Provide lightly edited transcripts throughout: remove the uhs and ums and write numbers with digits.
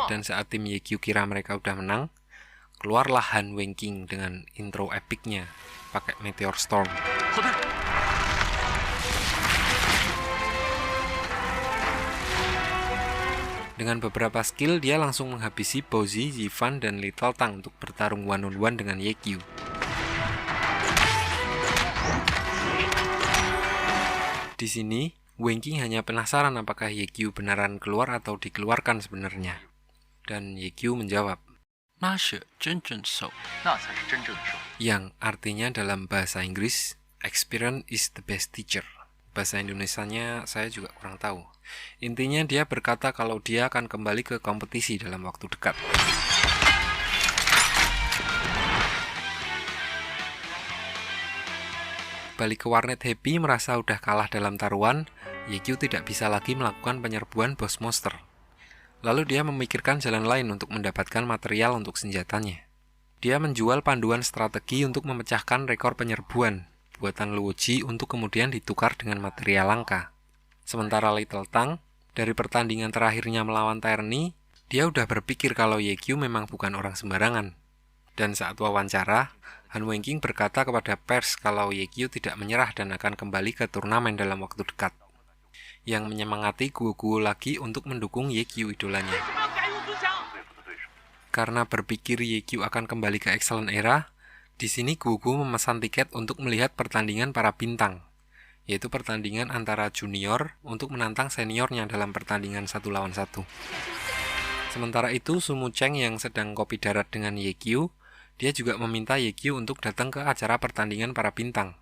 Dan saat tim Yekyu kira mereka udah menang, keluarlah Han Wenking dengan intro epicnya pakai Meteor Storm. Dengan beberapa skill, dia langsung menghabisi Bowzi, Yifan, dan Little Tang untuk bertarung one-on-one dengan Yekyu. Di sini, Wenking hanya penasaran apakah Yekyu beneran keluar atau dikeluarkan sebenarnya. Dan Yekyu menjawab, yang artinya dalam bahasa Inggris, experience is the best teacher. Bahasa Indonesianya saya juga kurang tahu. Intinya dia berkata kalau dia akan kembali ke kompetisi dalam waktu dekat. Balik ke warnet Happy merasa udah kalah dalam taruhan, Yekyu tidak bisa lagi melakukan penyerbuan bos monster. Lalu dia memikirkan jalan lain untuk mendapatkan material untuk senjatanya. Dia menjual panduan strategi untuk memecahkan rekor penyerbuan buatan Luoji untuk kemudian ditukar dengan material langka. Sementara Little Tang, dari pertandingan terakhirnya melawan Tyranny, dia udah berpikir kalau Yekyu memang bukan orang sembarangan. Dan saat wawancara, Han Wenking berkata kepada pers kalau Yekyu tidak menyerah dan akan kembali ke turnamen dalam waktu dekat. Yang menyemangati Guo lagi untuk mendukung Yekyu idolanya. Karena berpikir Yekyu akan kembali ke Excellent Era, di sini Guo memesan tiket untuk melihat pertandingan para bintang, yaitu pertandingan antara junior untuk menantang seniornya dalam pertandingan 1 lawan 1. Sementara itu, Sumu Cheng yang sedang kopi darat dengan Yekyu, dia juga meminta Yekyu untuk datang ke acara pertandingan para bintang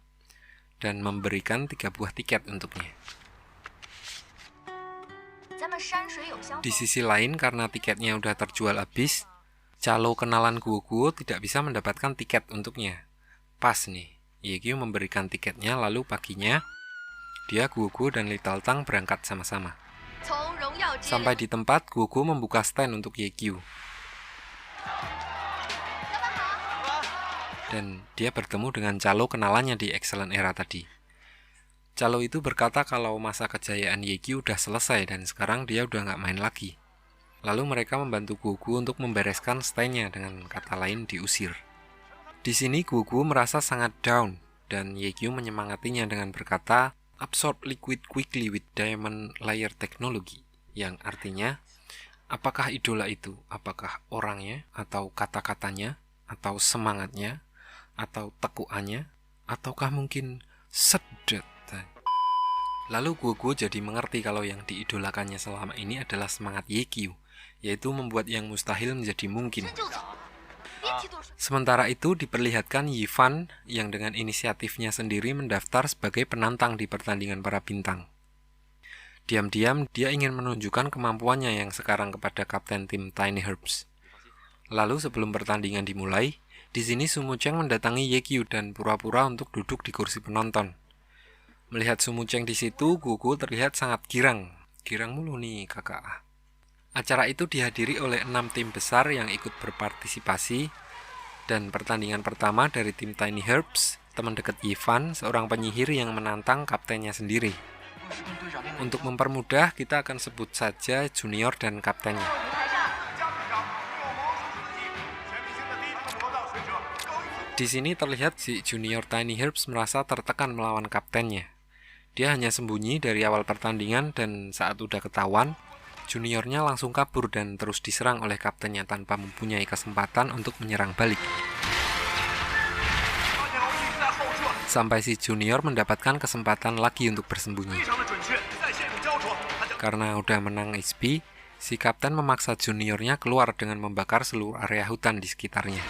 dan memberikan 3 buah tiket untuknya. Di sisi lain, karena tiketnya udah terjual habis, calo kenalan Guo tidak bisa mendapatkan tiket untuknya. Pas nih, Yekyu memberikan tiketnya, lalu paginya, dia Guo dan Little Tang berangkat sama-sama. Sampai di tempat, Guo membuka stand untuk Yekyu. Dan dia bertemu dengan calo kenalannya di Excellent Era tadi. Calo itu berkata kalau masa kejayaan Yekyu udah selesai dan sekarang dia udah nggak main lagi. Lalu mereka membantu Guo untuk membereskan stand-nya, dengan kata lain diusir. Di sini Guo merasa sangat down dan Yekyu menyemangatinya dengan berkata, absorb liquid quickly with diamond layer technology, yang artinya, apakah idola itu? Apakah orangnya, atau kata-katanya, atau semangatnya, atau tekuannya, ataukah mungkin sedet? Lalu Guo jadi mengerti kalau yang diidolakannya selama ini adalah semangat Yekyu, yaitu membuat yang mustahil menjadi mungkin. Sementara itu diperlihatkan Yifan yang dengan inisiatifnya sendiri mendaftar sebagai penantang di pertandingan para bintang. Diam-diam dia ingin menunjukkan kemampuannya yang sekarang kepada kapten tim Tiny Herbs. Lalu sebelum pertandingan dimulai, di sini Sumu Cheng mendatangi Yekyu dan pura-pura untuk duduk di kursi penonton. Melihat Sumu Cheng di situ, Guo terlihat sangat girang. Girang mulu nih kakak. Acara itu dihadiri oleh 6 tim besar yang ikut berpartisipasi, dan pertandingan pertama dari tim Tiny Herbs, teman dekat Yifan, seorang penyihir yang menantang kaptennya sendiri. Untuk mempermudah, kita akan sebut saja junior dan kaptennya. Di sini terlihat si junior Tiny Herbs merasa tertekan melawan kaptennya. Dia hanya sembunyi dari awal pertandingan dan saat udah ketahuan, juniornya langsung kabur dan terus diserang oleh kaptennya tanpa mempunyai kesempatan untuk menyerang balik. Sampai si junior mendapatkan kesempatan lagi untuk bersembunyi. Karena udah menang HP, si kapten memaksa juniornya keluar dengan membakar seluruh area hutan di sekitarnya.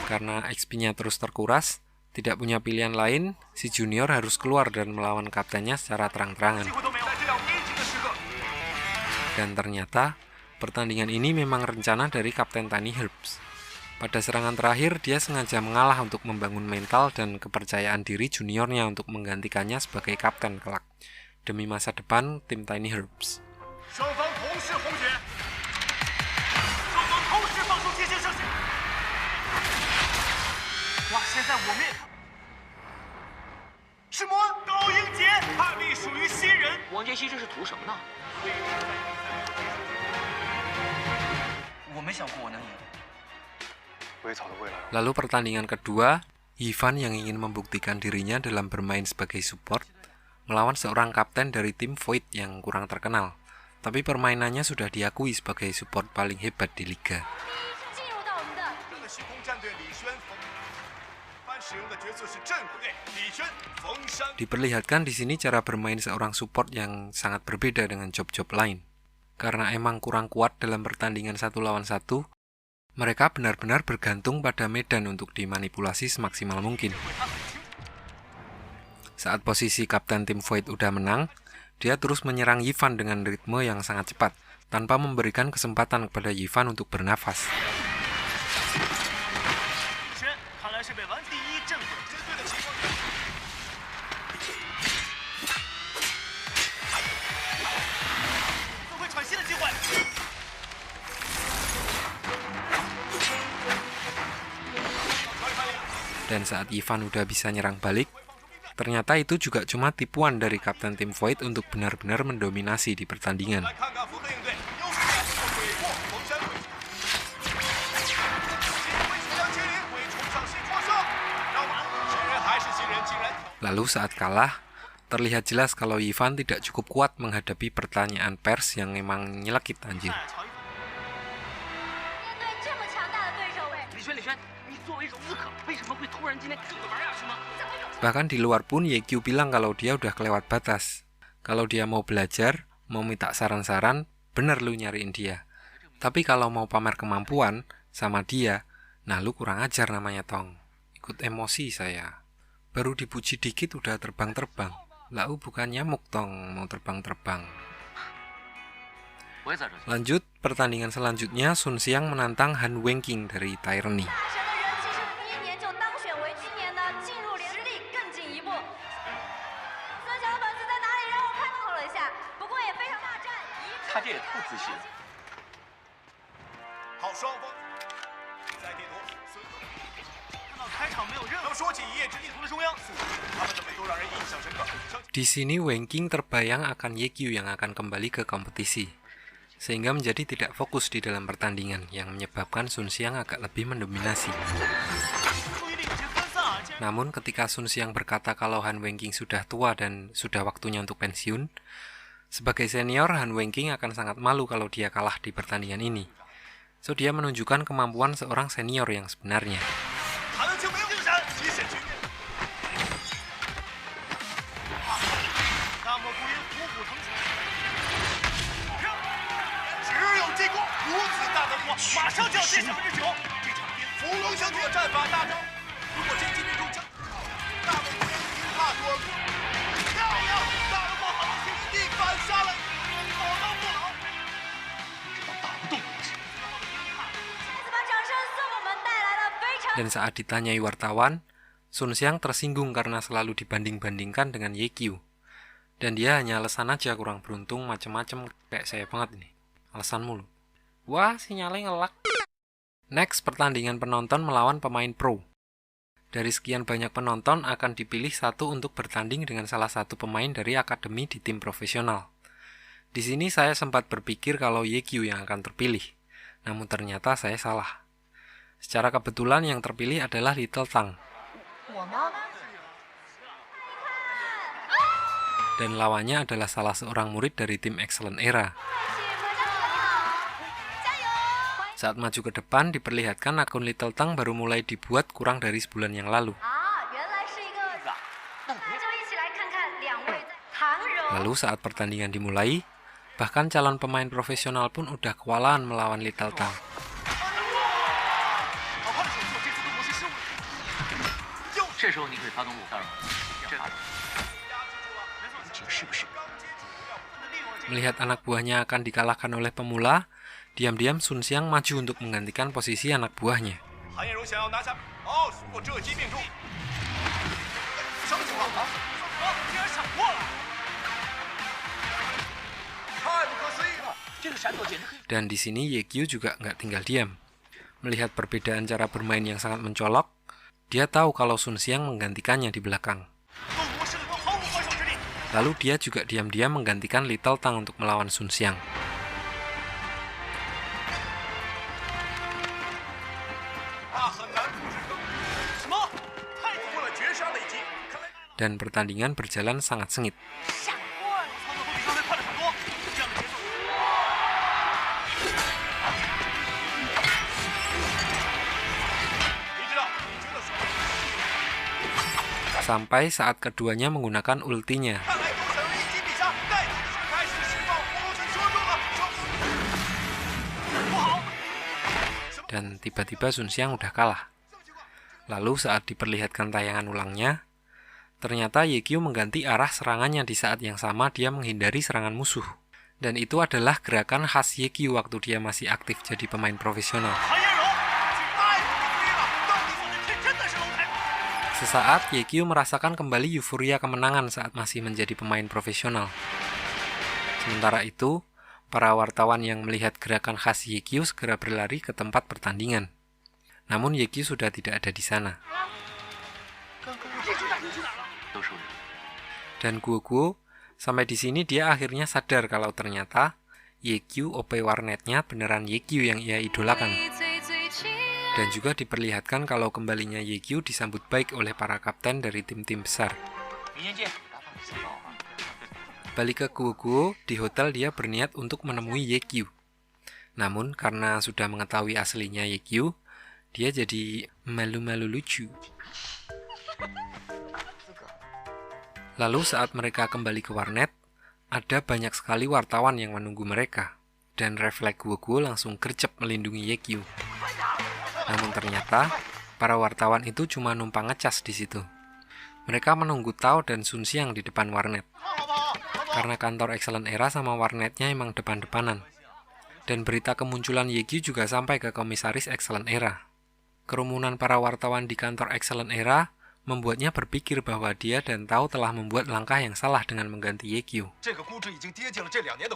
Karena XP-nya terus terkuras, tidak punya pilihan lain, si junior harus keluar dan melawan kaptennya secara terang-terangan. Dan ternyata, pertandingan ini memang rencana dari Kapten Tiny Herbs. Pada serangan terakhir, dia sengaja mengalah untuk membangun mental dan kepercayaan diri juniornya untuk menggantikannya sebagai kapten kelak, demi masa depan tim Tiny Herbs. Lalu pertandingan kedua, Yifan yang ingin membuktikan dirinya dalam bermain sebagai support melawan seorang kapten dari tim Void yang kurang terkenal, tapi permainannya sudah diakui sebagai support paling hebat di liga. Diperlihatkan di sini cara bermain seorang support yang sangat berbeda dengan job-job lain. Karena emang kurang kuat dalam pertandingan 1 lawan 1, mereka benar-benar bergantung pada medan untuk dimanipulasi semaksimal mungkin. Saat posisi kapten tim Void udah menang, dia terus menyerang Yifan dengan ritme yang sangat cepat, tanpa memberikan kesempatan kepada Yifan untuk bernafas. Dan saat Yifan udah bisa nyerang balik, ternyata itu juga cuma tipuan dari kapten tim Void untuk benar-benar mendominasi di pertandingan. Lalu saat kalah, terlihat jelas kalau Yifan tidak cukup kuat menghadapi pertanyaan pers yang memang nyelekit anjir. Bahkan di luar pun YQ bilang kalau dia udah kelewat batas. Kalau dia mau belajar, mau minta saran-saran, bener lu nyariin dia. Tapi kalau mau pamer kemampuan sama dia, nah lu kurang ajar namanya Tong. Ikut emosi saya. Baru dipuji dikit udah terbang-terbang. Lau bukan nyamuk Tong, mau terbang-terbang. Lanjut, pertandingan selanjutnya Sun Xiang menantang Han Wenqing dari Tyranny. Di sini Wenqing terbayang akan YQ yang akan kembali ke kompetisi, sehingga menjadi tidak fokus di dalam pertandingan yang menyebabkan Sun Xiang agak lebih mendominasi. Namun ketika Sun Xiang berkata kalau Han Wenqing sudah tua dan sudah waktunya untuk pensiun, sebagai senior Han Wenqing akan sangat malu kalau dia kalah di pertandingan ini. So dia menunjukkan kemampuan seorang senior yang sebenarnya. Dan saat ditanyai wartawan, Sun Xiang tersinggung karena selalu dibanding-bandingkan dengan YQ. Dan dia hanya alasan aja kurang beruntung macem-macem kayak saya banget ini. Alasan mulu. Wah, sinyalnya ngelak. Next, pertandingan penonton melawan pemain pro. Dari sekian banyak penonton akan dipilih satu untuk bertanding dengan salah satu pemain dari akademi di tim profesional. Di sini saya sempat berpikir kalau YQ yang akan terpilih. Namun ternyata saya salah. Secara kebetulan yang terpilih adalah Little Tang. Dan lawannya adalah salah seorang murid dari tim Excellent Era. Saat maju ke depan, diperlihatkan akun Little Tang baru mulai dibuat kurang dari sebulan yang lalu. Lalu saat pertandingan dimulai, bahkan calon pemain profesional pun udah kewalahan melawan Little Tang. Melihat anak buahnya akan dikalahkan oleh pemula, diam-diam Sun Xiang maju untuk menggantikan posisi anak buahnya. Dan di sini YQ juga nggak tinggal diam. Melihat perbedaan cara bermain yang sangat mencolok, dia tahu kalau Sun Xiang menggantikannya di belakang. Lalu dia juga diam-diam menggantikan Little Tang untuk melawan Sun Xiang. Dan pertandingan berjalan sangat sengit. Sampai saat keduanya menggunakan ultinya. Dan tiba-tiba Sun Xiang udah kalah. Lalu saat diperlihatkan tayangan ulangnya, ternyata Ye Qiu mengganti arah serangannya di saat yang sama dia menghindari serangan musuh. Dan itu adalah gerakan khas Ye Qiu waktu dia masih aktif jadi pemain profesional. Sesaat, Ye Qiu merasakan kembali euforia kemenangan saat masih menjadi pemain profesional. Sementara itu, para wartawan yang melihat gerakan khas Ye Qiu segera berlari ke tempat pertandingan. Namun Ye Qiu sudah tidak ada di sana. Dan Guo sampai di sini dia akhirnya sadar kalau ternyata Ye Qiu OP warnetnya beneran Ye Qiu yang ia idolakan. Dan juga diperlihatkan kalau kembalinya Ye Qiu disambut baik oleh para kapten dari tim-tim besar. Balik ke Guo, di hotel dia berniat untuk menemui Ye Qiu. Namun karena sudah mengetahui aslinya Ye Qiu, dia jadi malu-malu lucu. Lalu saat mereka kembali ke warnet, ada banyak sekali wartawan yang menunggu mereka. Dan refleks Guo langsung gercep melindungi Ye Qiu. Namun ternyata, para wartawan itu cuma numpang ngecas di situ. Mereka menunggu Tao dan Sun Xiang di depan warnet. Karena kantor Excellent Era sama warnetnya emang depan-depanan. Dan berita kemunculan Ye Qiu juga sampai ke komisaris Excellent Era. Kerumunan para wartawan di kantor Excellent Era membuatnya berpikir bahwa dia dan Tao telah membuat langkah yang salah dengan mengganti Ye Qiu.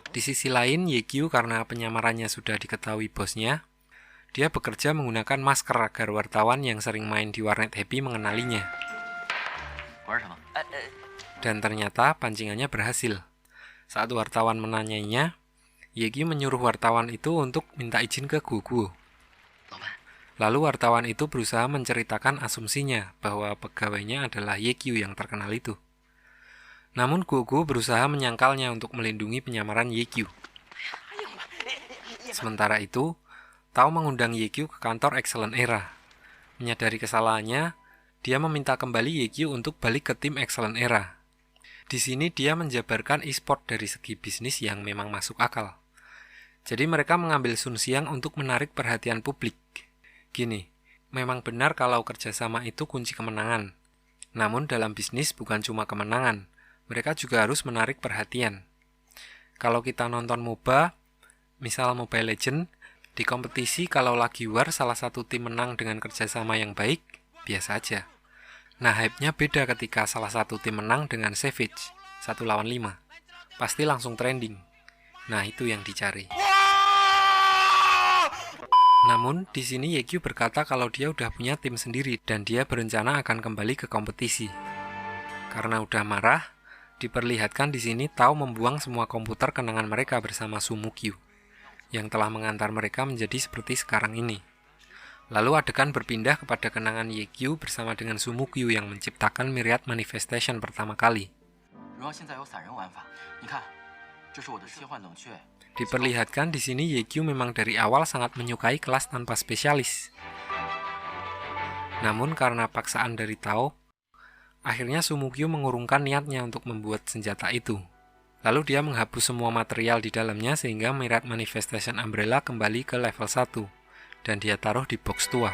Di sisi lain, Ye Qiu karena penyamarannya sudah diketahui bosnya, dia bekerja menggunakan masker agar wartawan yang sering main di warnet Happy mengenalinya. Dan ternyata pancingannya berhasil. Saat wartawan menanyainya, Ye Qiu menyuruh wartawan itu untuk minta izin ke Guo. Lalu wartawan itu berusaha menceritakan asumsinya bahwa pegawainya adalah Ye Qiu yang terkenal itu. Namun Guo berusaha menyangkalnya untuk melindungi penyamaran Ye Qiu. Sementara itu, Tao mengundang Ye Qiu ke kantor Excellent Era. Menyadari kesalahannya, dia meminta kembali Ye Qiu untuk balik ke tim Excellent Era. Di sini dia menjabarkan e-sport dari segi bisnis yang memang masuk akal. Jadi mereka mengambil Sun Xiang untuk menarik perhatian publik. Gini, memang benar kalau kerjasama itu kunci kemenangan. Namun dalam bisnis bukan cuma kemenangan, mereka juga harus menarik perhatian. Kalau kita nonton MOBA, misal Mobile Legends, di kompetisi kalau lagi war salah satu tim menang dengan kerjasama yang baik, biasa aja. Nah, hype-nya beda ketika salah satu tim menang dengan Savage, 1 lawan 5. Pasti langsung trending. Nah, itu yang dicari. Namun, di sini Ye Qiu berkata kalau dia udah punya tim sendiri dan dia berencana akan kembali ke kompetisi. Karena udah marah, diperlihatkan di sini Tao membuang semua komputer kenangan mereka bersama Su Mukyu, yang telah mengantar mereka menjadi seperti sekarang ini. Lalu adegan berpindah kepada kenangan Ye Qiu bersama dengan Su Mukyu yang menciptakan Myriad Manifestation pertama kali. Diperlihatkan di sini Ye Qiu memang dari awal sangat menyukai kelas tanpa spesialis. Namun karena paksaan dari Tao, akhirnya Su Mukyu mengurungkan niatnya untuk membuat senjata itu. Lalu dia menghapus semua material di dalamnya sehingga Myriad Manifestation Umbrella kembali ke level 1 dan dia taruh di box tua.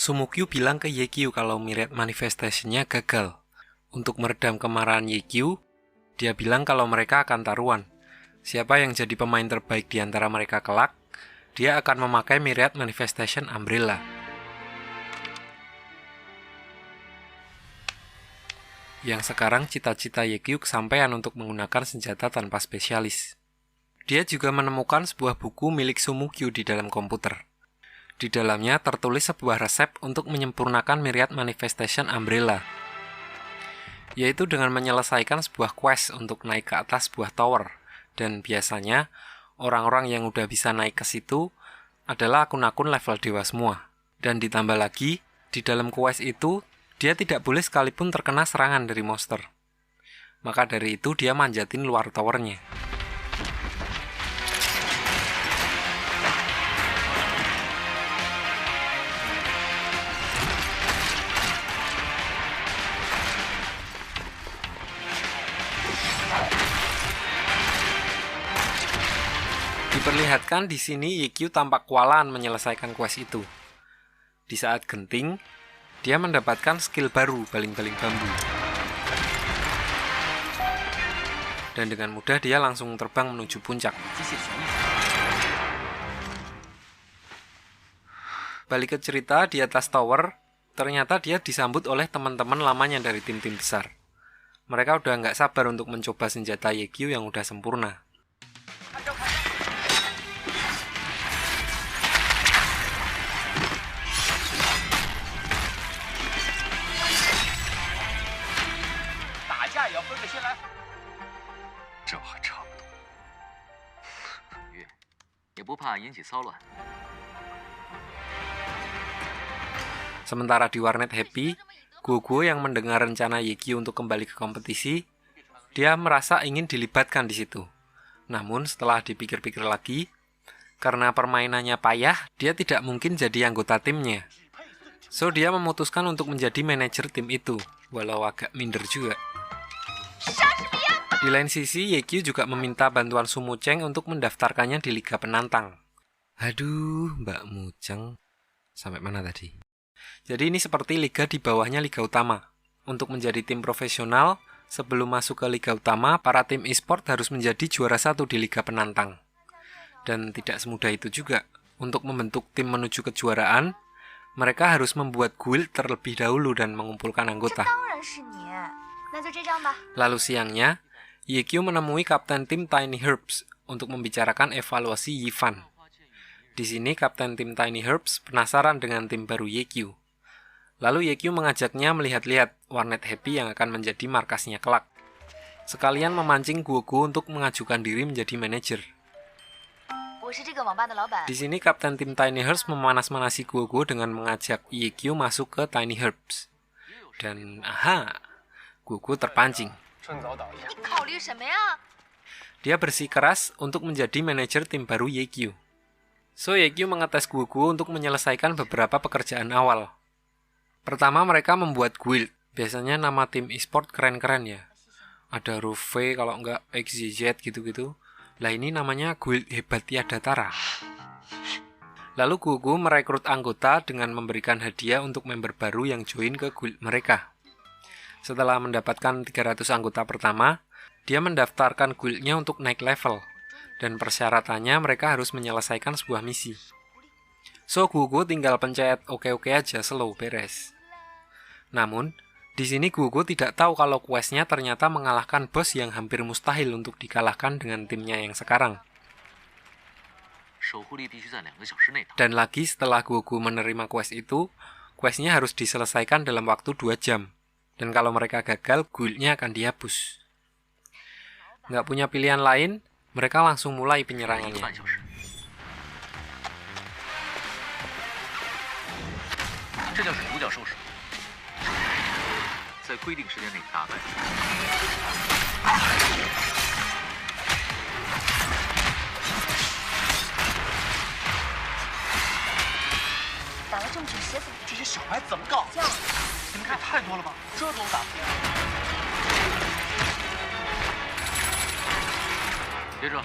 Su Mukyu bilang ke Ye Qiu kalau Myriad Manifestation-nya gagal. Untuk meredam kemarahan Ye Qiu, dia bilang kalau mereka akan taruhan. Siapa yang jadi pemain terbaik di antara mereka kelak, dia akan memakai Myriad Manifestation Umbrella. yang sekarang cita-cita Yekyu kesampaian untuk menggunakan senjata tanpa spesialis. Dia juga menemukan sebuah buku milik Sumukyu di dalam komputer. Di dalamnya tertulis sebuah resep untuk menyempurnakan Myriad Manifestation Umbrella, yaitu dengan menyelesaikan sebuah quest untuk naik ke atas sebuah tower. Dan biasanya, orang-orang yang udah bisa naik ke situ adalah akun-akun level dewa semua. Dan ditambah lagi, di dalam quest itu, dia tidak boleh sekalipun terkena serangan dari monster. Maka dari itu, dia manjatin luar towernya. Diperlihatkan di sini Yekyu tampak kewalahan menyelesaikan quest itu. Di saat genting, dia mendapatkan skill baru, baling-baling bambu. Dan dengan mudah dia langsung terbang menuju puncak. Balik ke cerita, di atas tower, ternyata dia disambut oleh teman-teman lamanya dari tim-tim besar. Mereka udah nggak sabar untuk mencoba senjata Yekyu yang udah sempurna. Sementara di warnet Happy, Guoguo yang mendengar rencana Yekyu untuk kembali ke kompetisi, dia merasa ingin dilibatkan di situ. Namun setelah dipikir-pikir lagi, karena permainannya payah, dia tidak mungkin jadi anggota timnya. So dia memutuskan untuk menjadi manajer tim itu, walau agak minder juga. Di lain sisi, Yekyu juga meminta bantuan Su Mucheng untuk mendaftarkannya di Liga Penantang. Aduh, Mbak Mucheng. Sampai mana tadi? Jadi ini seperti liga di bawahnya Liga Utama. Untuk menjadi tim profesional, sebelum masuk ke Liga Utama, para tim e-sport harus menjadi juara 1 di Liga Penantang. Dan tidak semudah itu juga. Untuk membentuk tim menuju kejuaraan, mereka harus membuat guild terlebih dahulu dan mengumpulkan anggota. Lalu siangnya, Yekyu menemui kapten tim Tiny Herbs untuk membicarakan evaluasi Yifan. Di sini kapten tim Tiny Herbs penasaran dengan tim baru Yekyu. Lalu Yekyu mengajaknya melihat-lihat warnet Happy yang akan menjadi markasnya kelak. Sekalian memancing Guoguo untuk mengajukan diri menjadi manajer. Di sini kapten tim Tiny Herbs memanas-manasi Guoguo dengan mengajak Yekyu masuk ke Tiny Herbs. Dan Guoguo terpancing. Dia bersikeras untuk menjadi manajer tim baru Yekyu. So Yekyu mengetes Guoguo untuk menyelesaikan beberapa pekerjaan awal. Pertama mereka membuat guild. Biasanya nama tim e-sport keren-keren ya. Ada Rufe kalau nggak XYZ gitu-gitu. Lah ini namanya guild hebat tiada tara. Lalu Guoguo merekrut anggota dengan memberikan hadiah untuk member baru yang join ke guild mereka. Setelah mendapatkan 300 anggota pertama, dia mendaftarkan guildnya untuk naik level. Dan persyaratannya mereka harus menyelesaikan sebuah misi. So Guoguo tinggal pencet oke-oke aja, slow, beres. Namun, di sini Guoguo tidak tahu kalau questnya ternyata mengalahkan bos yang hampir mustahil untuk dikalahkan dengan timnya yang sekarang. Dan lagi setelah Guoguo menerima quest itu, questnya harus diselesaikan dalam waktu 2 jam. Dan kalau mereka gagal, guildnya akan dihapus. Nggak punya pilihan lain, mereka langsung mulai penyerangannya.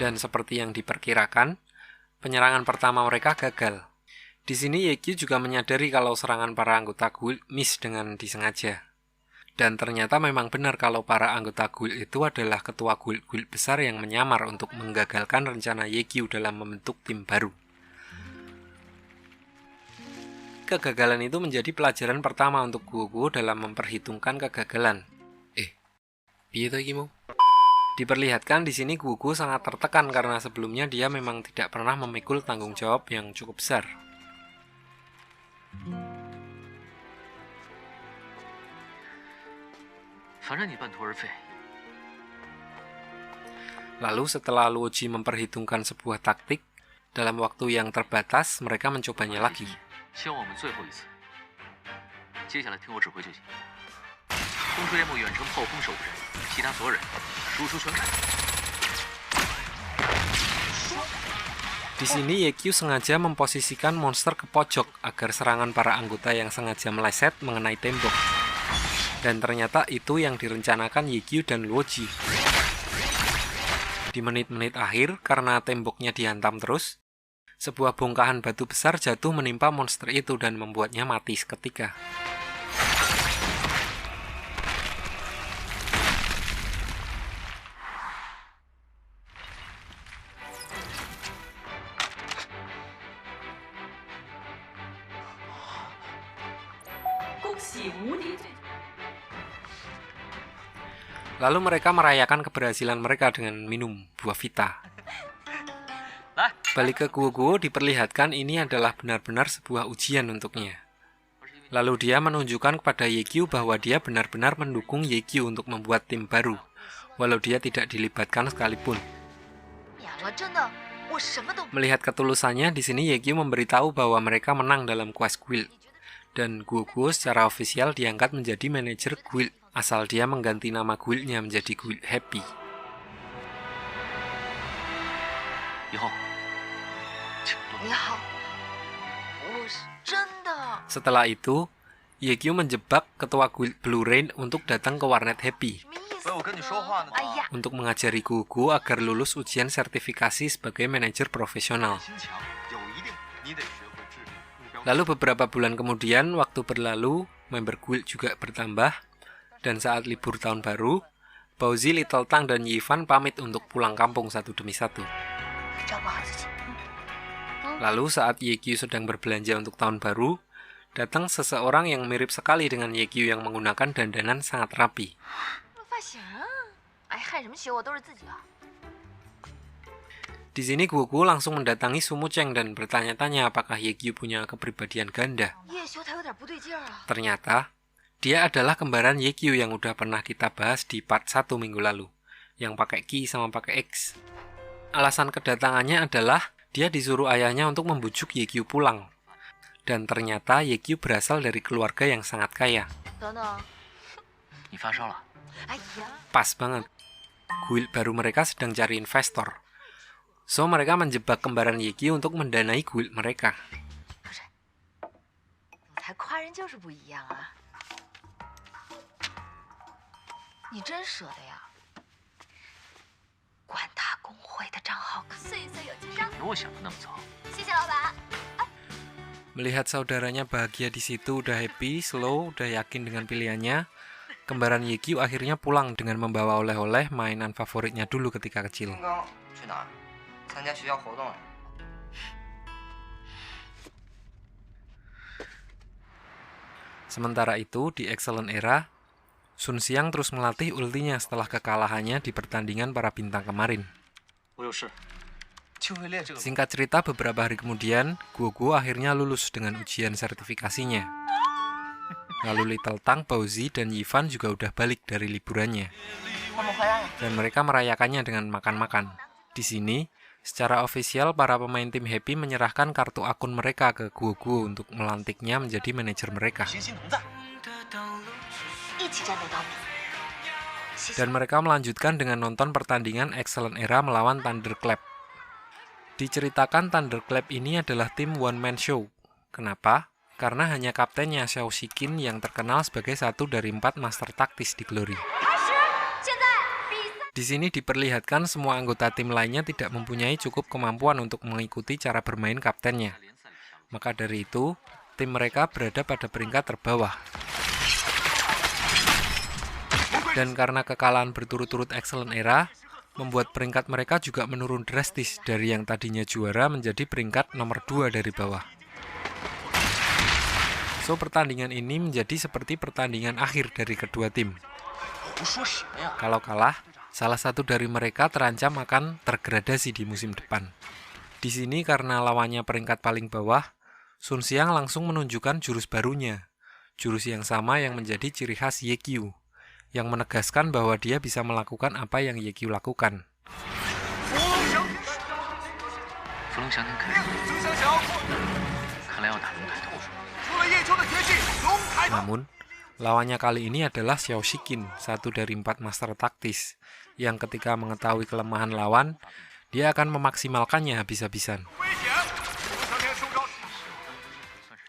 Dan seperti yang diperkirakan, penyerangan pertama mereka gagal. Di sini Yekyu juga menyadari kalau serangan para anggota guild miss dengan disengaja. Dan ternyata memang benar kalau para anggota guild itu adalah ketua guild-guild besar yang menyamar untuk menggagalkan rencana Yekyu dalam membentuk tim baru. Kegagalan itu menjadi pelajaran pertama untuk Guoguo dalam memperhitungkan kegagalan. Piye to iki, Mu? Diperlihatkan di sini Gugu sangat tertekan karena sebelumnya dia memang tidak pernah memikul tanggung jawab yang cukup besar. Lalu setelah Luoji memperhitungkan sebuah taktik, dalam waktu yang terbatas mereka mencobanya lagi. Di sini Yekyu sengaja memposisikan monster ke pojok agar serangan para anggota yang sengaja meleset mengenai tembok. Dan ternyata itu yang direncanakan Yekyu dan Luoji. Di menit-menit akhir, karena temboknya dihantam terus, sebuah bongkahan batu besar jatuh menimpa monster itu dan membuatnya mati seketika. Lalu mereka merayakan keberhasilan mereka dengan minum buah vita. Balik ke Guo, diperlihatkan ini adalah benar-benar sebuah ujian untuknya. Lalu dia menunjukkan kepada Yekyu bahwa dia benar-benar mendukung Yekyu untuk membuat tim baru, walau dia tidak dilibatkan sekalipun. Melihat ketulusannya, di sini Yekyu memberitahu bahwa mereka menang dalam quest guild. Dan Guo secara ofisial diangkat menjadi manajer guild, asal dia mengganti nama guildnya menjadi Guild Happy. Setelah itu, Yekyu menjebak ketua Guild Blue Rain untuk datang ke warnet Happy untuk mengajari Gugu agar lulus ujian sertifikasi sebagai manajer profesional. Lalu beberapa bulan kemudian, waktu berlalu, member guild juga bertambah, dan saat libur tahun baru, Baozi, Little Tang, dan Yifan pamit untuk pulang kampung satu demi satu. Lalu saat Yekyu sedang berbelanja untuk tahun baru, datang seseorang yang mirip sekali dengan Yekyu yang menggunakan dandanan sangat rapi. Di sini Gugu langsung mendatangi Sumu Cheng dan bertanya-tanya apakah Yekyu punya kepribadian ganda. Ternyata, dia adalah kembaran Yekyu yang udah pernah kita bahas di part 1 minggu lalu, yang pakai Ki sama pakai X. Alasan kedatangannya adalah dia disuruh ayahnya untuk membujuk Yekyu pulang. Dan ternyata Yekyu berasal dari keluarga yang sangat kaya. Pas banget. Guild baru mereka sedang cari investor. So, mereka menjebak kembaran Yekyu untuk mendanai guild mereka. Melihat saudaranya bahagia di situ, udah happy, slow, udah yakin dengan pilihannya, kembaran Yekyu akhirnya pulang dengan membawa oleh-oleh mainan favoritnya dulu ketika kecil. Sementara itu, di Excellent Era, Sun Xiang terus melatih ultinya setelah kekalahannya di pertandingan para bintang kemarin. Singkat cerita, beberapa hari kemudian, Guo akhirnya lulus dengan ujian sertifikasinya. Lalu Little Tang, Baozi, dan Yifan juga udah balik dari liburannya. Dan mereka merayakannya dengan makan-makan. Di sini, secara ofisial para pemain tim Happy menyerahkan kartu akun mereka ke Guo untuk melantiknya menjadi manajer mereka. Dan mereka melanjutkan dengan nonton pertandingan Excellent Era melawan Thunderclap. Diceritakan Thunderclap ini adalah tim one man show. Kenapa? Karena hanya kaptennya Xiao Shikin yang terkenal sebagai satu dari 4 master taktis di Glory. Di sini diperlihatkan semua anggota tim lainnya tidak mempunyai cukup kemampuan untuk mengikuti cara bermain kaptennya. Maka dari itu, tim mereka berada pada peringkat terbawah. Dan karena kekalahan berturut-turut Excellent Era, membuat peringkat mereka juga menurun drastis dari yang tadinya juara menjadi peringkat nomor 2 dari bawah. So, pertandingan ini menjadi seperti pertandingan akhir dari kedua tim. Kalau kalah, salah satu dari mereka terancam akan tergradasi di musim depan. Di sini karena lawannya peringkat paling bawah, Sun Xiang langsung menunjukkan jurus barunya. Jurus yang sama yang menjadi ciri khas Yekyu, yang menegaskan bahwa dia bisa melakukan apa yang Yekyu lakukan. Namun, lawannya kali ini adalah Xiao Shiqin, satu dari 4 master taktis, yang ketika mengetahui kelemahan lawan, dia akan memaksimalkannya habis-habisan.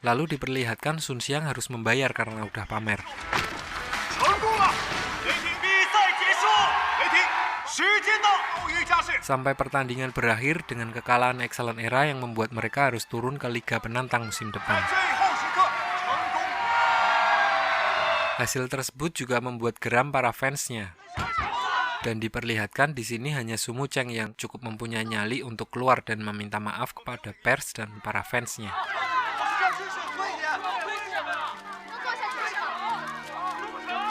Lalu diperlihatkan Sun Xiang harus membayar karena udah pamer. Sampai pertandingan berakhir dengan kekalahan Excellent Era yang membuat mereka harus turun ke Liga Penantang musim depan. Hasil tersebut juga membuat geram para fansnya. Dan diperlihatkan di sini hanya Su Mucheng yang cukup mempunyai nyali untuk keluar dan meminta maaf kepada pers dan para fansnya.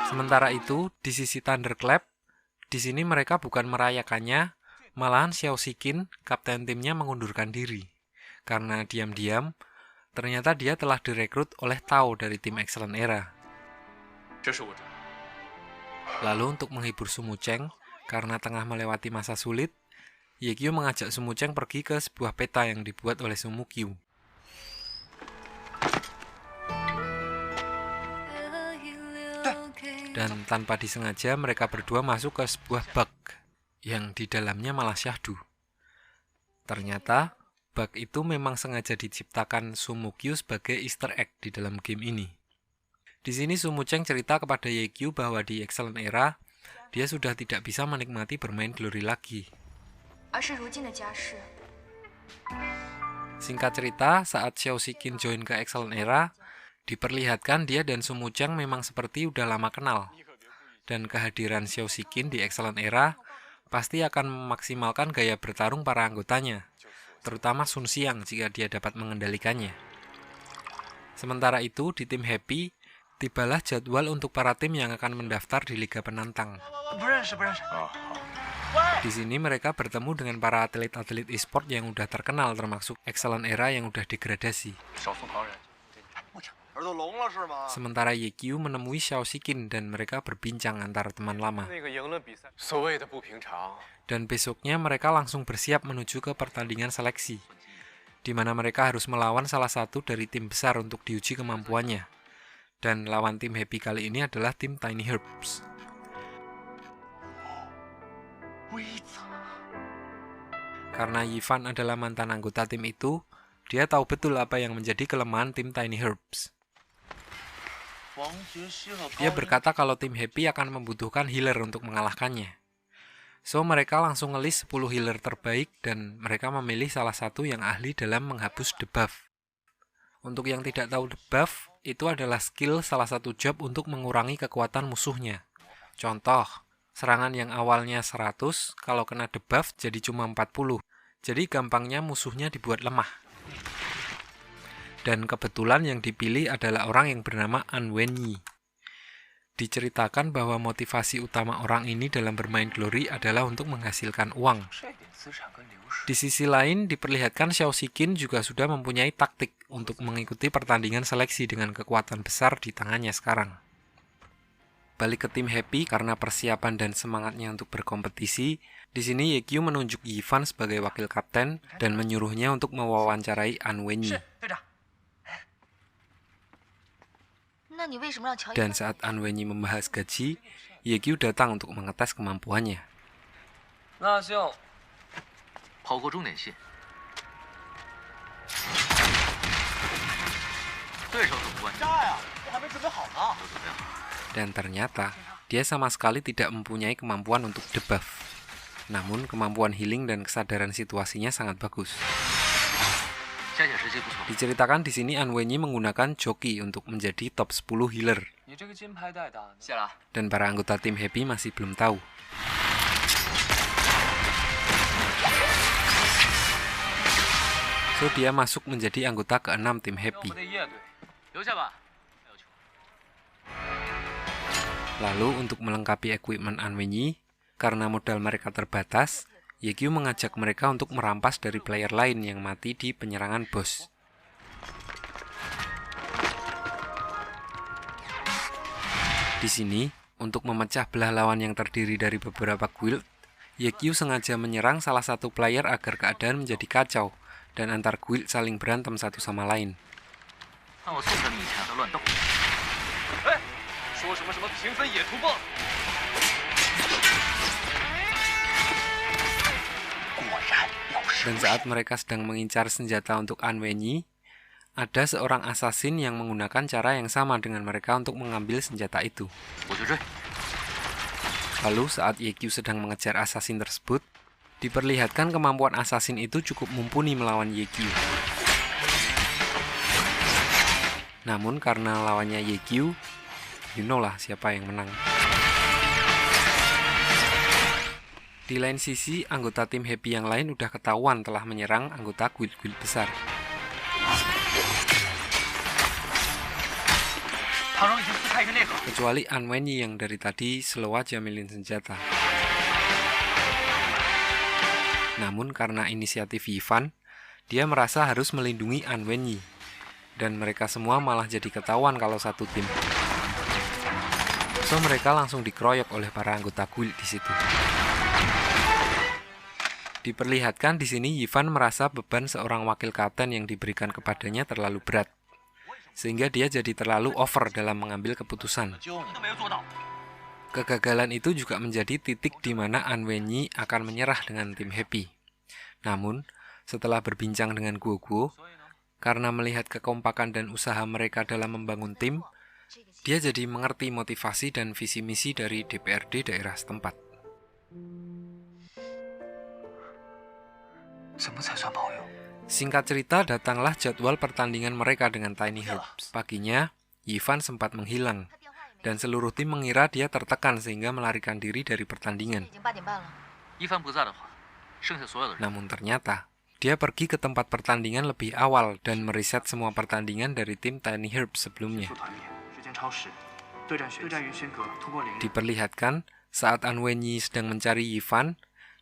Sementara itu, di sisi Thunderclap, di sini mereka bukan merayakannya, malahan Xiao Shiqin, kapten timnya mengundurkan diri. Karena diam-diam, ternyata dia telah direkrut oleh Tao dari tim Excellent Era. Lalu untuk menghibur Su Mucheng, karena tengah melewati masa sulit, Yekyu mengajak Su Mucheng pergi ke sebuah peta yang dibuat oleh Su Mukyu. Dan tanpa disengaja mereka berdua masuk ke sebuah bug yang di dalamnya malah syahdu. Ternyata bug itu memang sengaja diciptakan Su Mukyu sebagai Easter egg di dalam game ini. Di sini Su Mucheng cerita kepada Yekyu bahwa di Excellent Era dia sudah tidak bisa menikmati bermain Glory lagi. Singkat cerita, saat Xiao Shiqin join ke Excellent Era, diperlihatkan dia dan Su Mucheng memang seperti udah lama kenal. Dan kehadiran Xiao Shiqin di Excellent Era pasti akan memaksimalkan gaya bertarung para anggotanya, terutama Sun Xiang jika dia dapat mengendalikannya. Sementara itu, di tim Happy, tibalah jadwal untuk para tim yang akan mendaftar di Liga Penantang. Di sini mereka bertemu dengan para atlet-atlet e-sport yang udah terkenal, termasuk Excellent Era yang udah degradasi. Sementara Yekyu menemui Xiao Shiqin dan mereka berbincang antara teman lama. Dan besoknya mereka langsung bersiap menuju ke pertandingan seleksi, di mana mereka harus melawan salah satu dari tim besar untuk diuji kemampuannya. Dan lawan tim Happy kali ini adalah tim Tiny Herbs. Karena Yifan adalah mantan anggota tim itu, dia tahu betul apa yang menjadi kelemahan tim Tiny Herbs. Dia berkata kalau tim Happy akan membutuhkan healer untuk mengalahkannya. So mereka langsung ngelis 10 healer terbaik dan mereka memilih salah satu yang ahli dalam menghapus debuff. Untuk yang tidak tahu debuff, itu adalah skill salah satu job untuk mengurangi kekuatan musuhnya. Contoh, serangan yang awalnya 100, kalau kena debuff jadi cuma 40. Jadi gampangnya musuhnya dibuat lemah. Dan kebetulan yang dipilih adalah orang yang bernama An Wenyi. Diceritakan bahwa motivasi utama orang ini dalam bermain Glory adalah untuk menghasilkan uang. Di sisi lain, diperlihatkan Xiao Shiqin juga sudah mempunyai taktik untuk mengikuti pertandingan seleksi dengan kekuatan besar di tangannya sekarang. Balik ke tim Happy karena persiapan dan semangatnya untuk berkompetisi, di sini Yekyu menunjuk Yifan sebagai wakil kapten dan menyuruhnya untuk mewawancarai An Wenyi. Dan saat An Wenyi membahas gaji, Yekyu datang untuk mengetes kemampuannya. Dan ternyata, dia sama sekali tidak mempunyai kemampuan untuk debuff. Namun, kemampuan healing dan kesadaran situasinya sangat bagus. Diceritakan di sini An Wenyi menggunakan joki untuk menjadi top 10 healer. Dan para anggota tim Happy masih belum tahu. So, dia masuk menjadi anggota ke-6 tim Happy. Lalu untuk melengkapi equipment Anwenyi, karena modal mereka terbatas, Yekyu mengajak mereka untuk merampas dari player lain yang mati di penyerangan bos. Di sini, untuk memecah belah lawan yang terdiri dari beberapa guild, Yekyu sengaja menyerang salah satu player agar keadaan menjadi kacau, dan antar guild saling berantem satu sama lain. Dan saat mereka sedang mengincar senjata untuk Anwenyi, ada seorang assassin yang menggunakan cara yang sama dengan mereka untuk mengambil senjata itu. Lalu saat Yekyu sedang mengejar assassin tersebut, diperlihatkan kemampuan assassin itu cukup mumpuni melawan Yekyu. Namun karena lawannya Yekyu, you know lah siapa yang menang. Di lain sisi, anggota tim Happy yang lain udah ketahuan telah menyerang anggota guild-guild besar. Kecuali Anwenyi yang dari tadi slow aja milih senjata. Namun karena inisiatif Yifan, dia merasa harus melindungi Anwenyi. Dan mereka semua malah jadi ketahuan kalau satu tim. So mereka langsung dikeroyok oleh para anggota guild di situ. Diperlihatkan di sini Yifan merasa beban seorang wakil kapten yang diberikan kepadanya terlalu berat, sehingga dia jadi terlalu over dalam mengambil keputusan. Kegagalan itu juga menjadi titik di mana Anwenyi akan menyerah dengan tim Happy. Namun, setelah berbincang dengan Guoguo, karena melihat kekompakan dan usaha mereka dalam membangun tim, dia jadi mengerti motivasi dan visi misi dari DPRD daerah setempat. Singkat cerita, datanglah jadwal pertandingan mereka dengan Tiny Herbs. Paginya, Yifan sempat menghilang, dan seluruh tim mengira dia tertekan sehingga melarikan diri dari pertandingan. Namun ternyata, dia pergi ke tempat pertandingan lebih awal dan meriset semua pertandingan dari tim Tiny Herbs sebelumnya. Diperlihatkan, saat Anwenyi sedang mencari Yifan,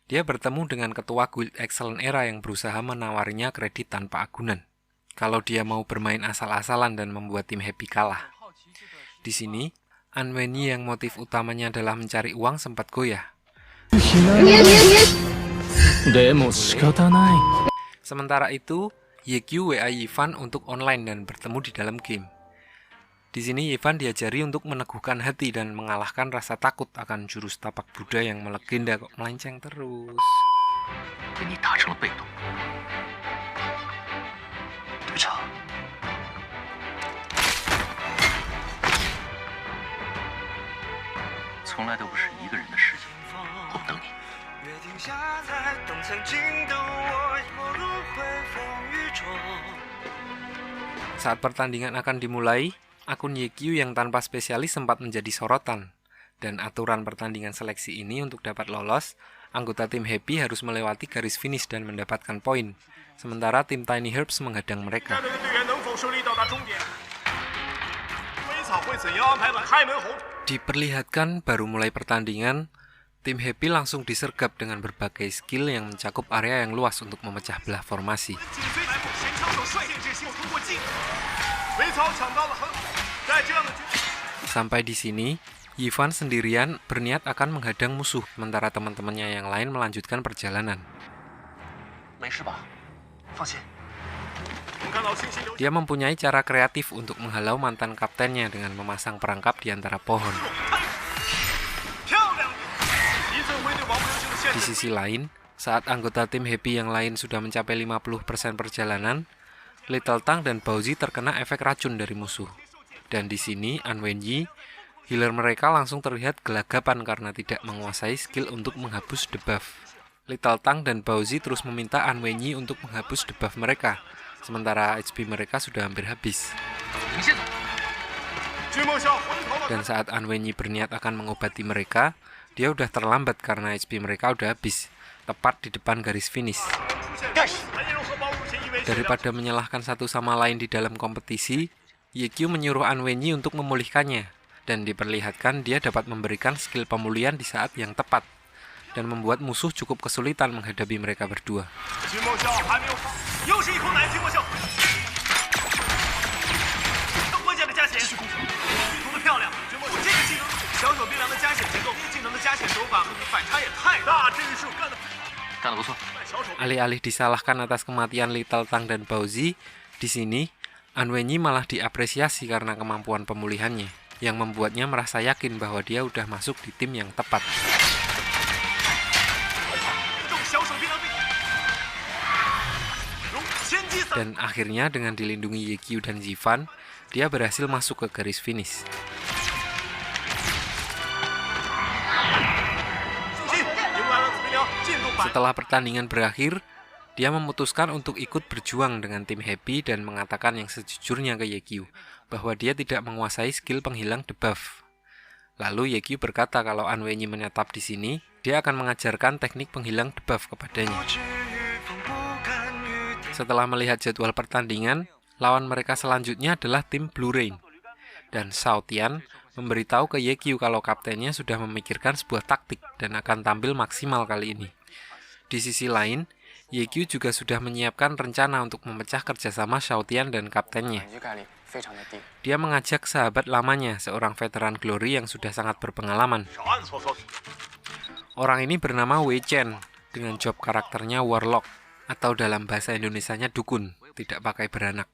dia bertemu dengan ketua Guild Excellent Era yang berusaha menawarinya kredit tanpa agunan. Kalau dia mau bermain asal-asalan dan membuat tim Happy kalah. Di sini, Anwenyi yang motif utamanya adalah mencari uang sempat goyah. Sementara itu, Yekyu WA Yifan untuk online dan bertemu di dalam game. Di sini Yifan diajari untuk meneguhkan hati dan mengalahkan rasa takut akan jurus tapak Buddha yang melegenda kok melenceng terus. Saat pertandingan akan dimulai, akun Yekyu yang tanpa spesialis sempat menjadi sorotan, dan aturan pertandingan seleksi ini untuk dapat lolos, anggota tim Happy harus melewati garis finish dan mendapatkan poin, sementara tim Tiny Herbs menghadang mereka. Diperlihatkan baru mulai pertandingan, tim Happy langsung disergap dengan berbagai skill yang mencakup area yang luas untuk memecah belah formasi. Sampai di sini, Yifan sendirian berniat akan menghadang musuh, sementara teman-temannya yang lain melanjutkan perjalanan. Dia mempunyai cara kreatif untuk menghalau mantan kaptennya dengan memasang perangkap di antara pohon. Di sisi lain, saat anggota tim Happy yang lain sudah mencapai 50% perjalanan, Little Tang dan Bauzi terkena efek racun dari musuh. Dan di sini, Anwenyi, healer mereka langsung terlihat gelagapan karena tidak menguasai skill untuk menghapus debuff. Little Tang dan Bauzi terus meminta Anwenyi untuk menghapus debuff mereka, sementara HP mereka sudah hampir habis. Dan saat Anwenyi berniat akan mengobati mereka, dia udah terlambat karena HP mereka udah habis, tepat di depan garis finish. Daripada menyalahkan satu sama lain di dalam kompetisi, Yekyu menyuruh Anwenyi untuk memulihkannya, dan diperlihatkan dia dapat memberikan skill pemulihan di saat yang tepat dan membuat musuh cukup kesulitan menghadapi mereka berdua. Alih-alih disalahkan atas kematian Little Tang dan Bauzi, di sini An Wenyi malah diapresiasi karena kemampuan pemulihannya, yang membuatnya merasa yakin bahwa dia udah masuk di tim yang tepat. Dan akhirnya dengan dilindungi Ye-Kyu dan Yifan, dia berhasil masuk ke garis finish. Setelah pertandingan berakhir, dia memutuskan untuk ikut berjuang dengan tim Happy dan mengatakan yang sejujurnya ke Ye-Kyu, bahwa dia tidak menguasai skill penghilang debuff. Lalu Ye-Kyu berkata kalau An Wenyi menetap di sini, dia akan mengajarkan teknik penghilang debuff kepadanya. Setelah melihat jadwal pertandingan, lawan mereka selanjutnya adalah tim Blue Rain. Dan Shao Tian memberitahu ke Ye-Kyu kalau kaptennya sudah memikirkan sebuah taktik dan akan tampil maksimal kali ini. Di sisi lain, Ye-Kyu juga sudah menyiapkan rencana untuk memecah kerjasama Shao Tian dan kaptennya. Dia mengajak sahabat lamanya, seorang veteran Glory yang sudah sangat berpengalaman. Orang ini bernama Wei Chen, dengan job karakternya Warlock, atau dalam bahasa Indonesianya dukun, tidak pakai beranak.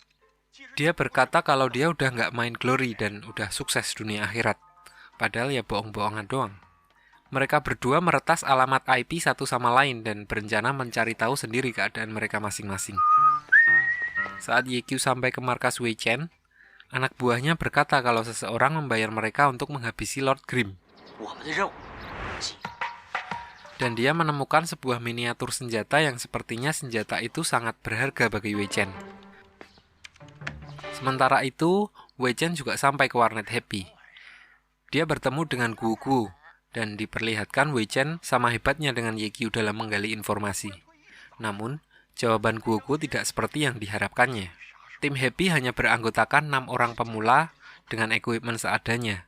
Dia berkata kalau dia udah nggak main Glory dan udah sukses dunia akhirat, padahal ya bohong-bohongan doang. Mereka berdua meretas alamat IP satu sama lain dan berencana mencari tahu sendiri keadaan mereka masing-masing. Saat Ye-Kyu sampai ke markas Wei Chen, anak buahnya berkata kalau seseorang membayar mereka untuk menghabisi Lord Grimm. Dan dia menemukan sebuah miniatur senjata yang sepertinya senjata itu sangat berharga bagi Wei Chen. Sementara itu, Wei Chen juga sampai ke warnet Happy. Dia bertemu dengan Guo Guo, dan diperlihatkan Wei Chen sama hebatnya dengan Ye-Kyu dalam menggali informasi. Namun, jawaban Guo Guo tidak seperti yang diharapkannya. Tim Happy hanya beranggotakan 6 orang pemula dengan equipment seadanya.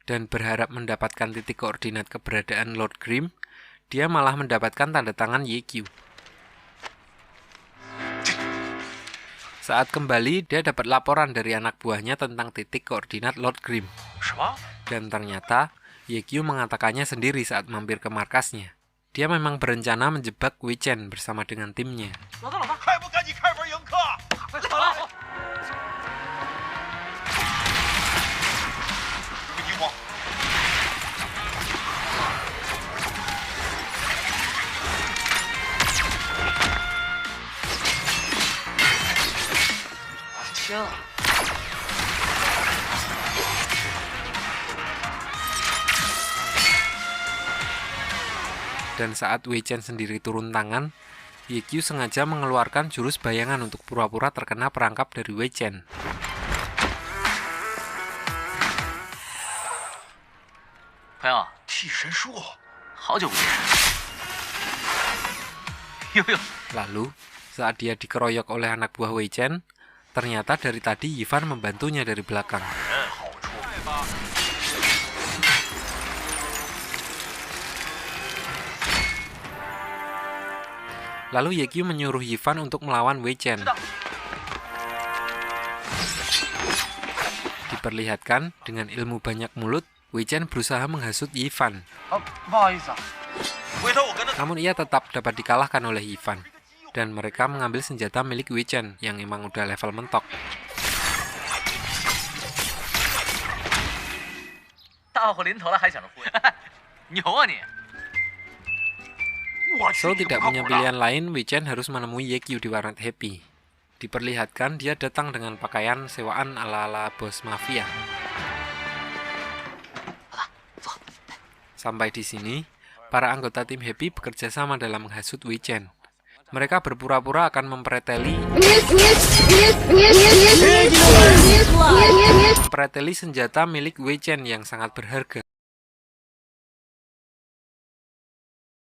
Dan berharap mendapatkan titik koordinat keberadaan Lord Grimm, dia malah mendapatkan tanda tangan Ye-Kyu. Saat kembali, dia dapat laporan dari anak buahnya tentang titik koordinat Lord Grimm. Dan ternyata, Ye-Kyu mengatakannya sendiri saat mampir ke markasnya. Dia memang berencana menjebak Wei Chen bersama dengan timnya. Dan saat Wei Chen sendiri turun tangan, Ye-Kyu sengaja mengeluarkan jurus bayangan untuk pura-pura terkena perangkap dari Wei Chen. Lalu, saat dia dikeroyok oleh anak buah Wei Chen, ternyata dari tadi Yifan membantunya dari belakang. Lalu Ye-Kyu menyuruh Yifan untuk melawan Wei Chen. Diperlihatkan dengan ilmu banyak mulut, Wei Chen berusaha menghasut Yifan. Namun ia tetap dapat dikalahkan oleh Yifan. Dan mereka mengambil senjata milik Wei Chen yang emang udah level mentok. So tidak punya pilihan lain, Wei Chen harus menemui Ye-Kyu di warnet Happy. Diperlihatkan dia datang dengan pakaian sewaan ala-ala bos mafia. Sampai di sini, para anggota tim Happy bekerja sama dalam menghasut Wei Chen. Mereka berpura-pura akan mempreteli senjata milik Wei Chen yang sangat berharga.